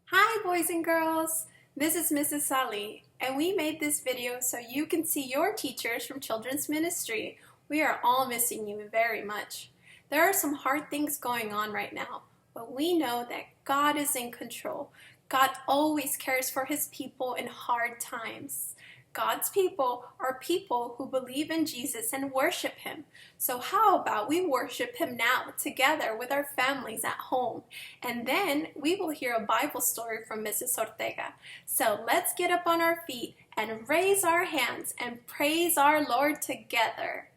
Hi boys and girls, this is Mrs. Sali, and we made this video so you can see your teachers from children's ministry. We are all missing you very much. There are some hard things going on right now, but we know that God is in control. God always cares for his people in hard times. God's people are people who believe in Jesus and worship him. So how about we worship him now together with our families at home? And then we will hear a Bible story from Mrs. Ortega. So let's get up on our feet and raise our hands and praise our Lord together.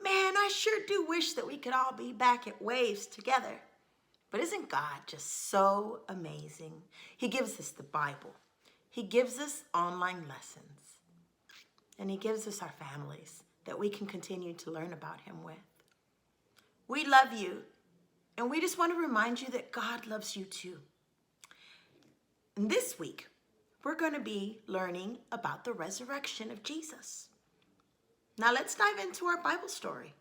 Man, I sure do wish that we could all be back at Waves together. But isn't God just so amazing? He gives us the Bible. He gives us online lessons. And he gives us our families that we can continue to learn about him with. We love you. And we just want to remind you that God loves you too. And this week, we're going to be learning about the resurrection of Jesus. Now let's dive into our Bible story.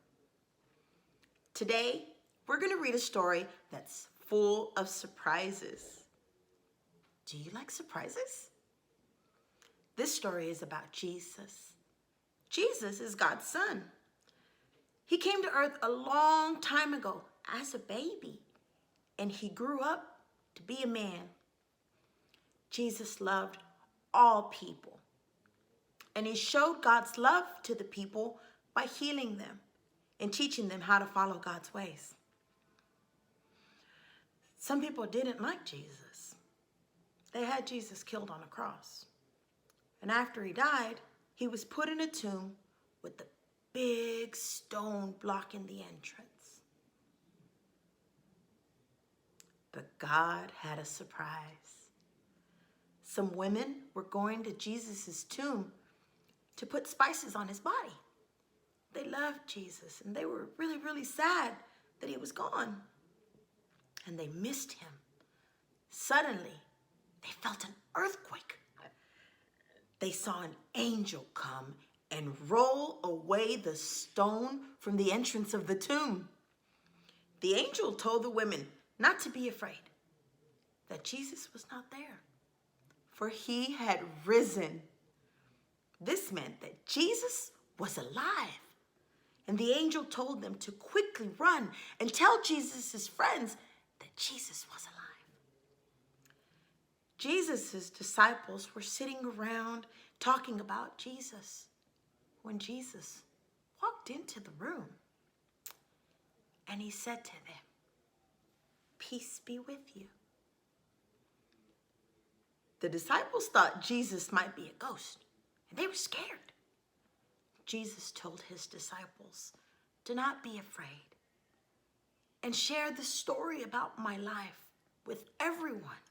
Today, we're going to read a story that's full of surprises. Do you like surprises? This story is about Jesus. Jesus is God's son. He came to earth a long time ago as a baby, and he grew up to be a man. Jesus loved all people. And he showed God's love to the people by healing them and teaching them how to follow God's ways. Some people didn't like Jesus. They had Jesus killed on a cross. And after he died, he was put in a tomb with the big stone blocking the entrance. But God had a surprise. Some women were going to Jesus' tomb to put spices on his body. They loved Jesus and they were really, really sad that he was gone. And they missed him. Suddenly, they felt an earthquake. They saw an angel come and roll away the stone from the entrance of the tomb. The angel told the women not to be afraid, that Jesus was not there, for he had risen. This meant that Jesus was alive. And the angel told them to quickly run and tell Jesus' friends that Jesus was alive. Jesus' disciples were sitting around talking about Jesus when Jesus walked into the room. And he said to them, "Peace be with you." The disciples thought Jesus might be a ghost, and they were scared. Jesus told his disciples, "Do not be afraid," and share the story about my life with everyone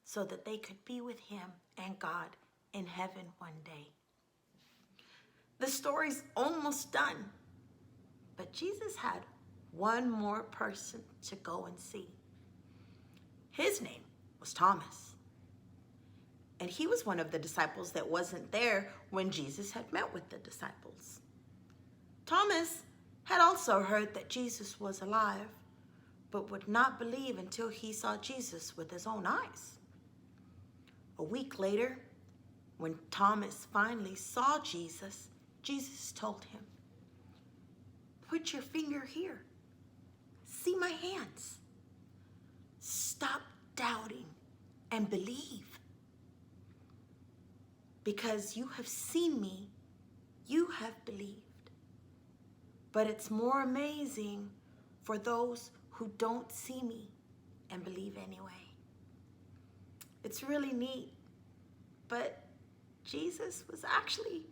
so that they could be with him and God in heaven one day. The story's almost done, but Jesus had one more person to go and see. His name was Thomas. And he was one of the disciples that wasn't there when Jesus had met with the disciples. Thomas had also heard that Jesus was alive, but would not believe until he saw Jesus with his own eyes. A week later, when Thomas finally saw Jesus, Jesus told him, "Put your finger here. See my hands. Stop doubting and believe. Because you have seen me, you have believed. But it's more amazing for those who don't see me and believe anyway." It's really neat, but Jesus was actually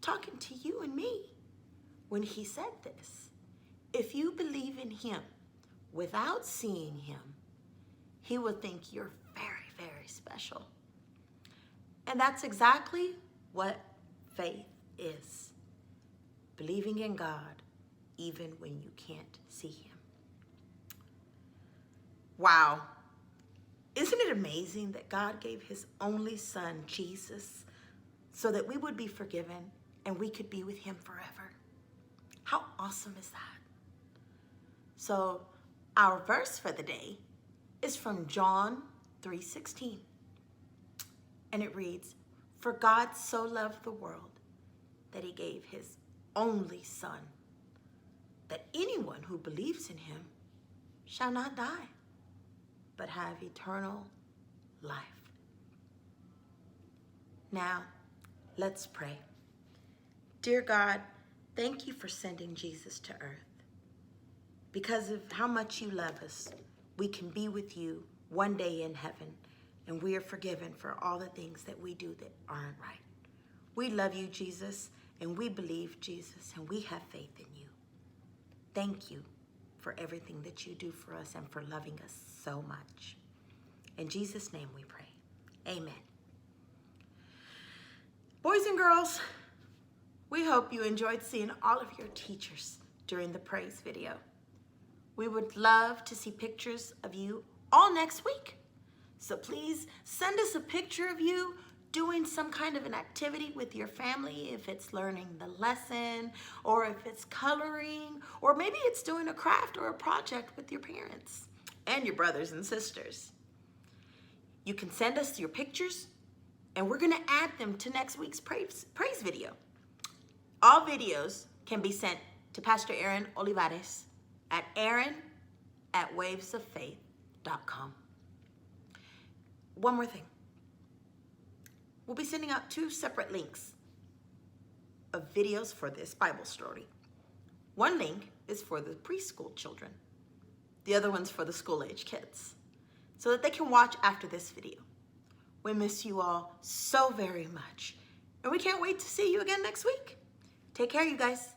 talking to you and me when he said this. If you believe in him without seeing him, he will think you're very, very special. And that's exactly what faith is. Believing in God even when you can't see him. Wow. Isn't it amazing that God gave his only son, Jesus, so that we would be forgiven and we could be with him forever? How awesome is that? So our verse for the day is from John 3:16. And it reads, "For God so loved the world that he gave his only son, that anyone who believes in him shall not die, but have eternal life." Now, let's pray. Dear God, thank you for sending Jesus to earth. Because of how much you love us, we can be with you one day in heaven, and we are forgiven for all the things that we do that aren't right. We love you, Jesus, and we believe, Jesus, and we have faith in you. Thank you for everything that you do for us and for loving us so much. In Jesus' name we pray. Amen. Boys and girls, we hope you enjoyed seeing all of your teachers during the praise video. We would love to see pictures of you all next week. So please send us a picture of you doing some kind of an activity with your family, if it's learning the lesson, or if it's coloring, or maybe it's doing a craft or a project with your parents and your brothers and sisters. You can send us your pictures, and we're gonna add them to next week's praise video. All videos can be sent to Pastor Aaron Olivares at aaron@wavesoffaith.com. One more thing. We'll be sending out 2 separate links of videos for this Bible story. One link is for the preschool children. The other one's for the school-age kids, so that they can watch after this video. We miss you all so very much, and we can't wait to see you again next week. Take care, you guys.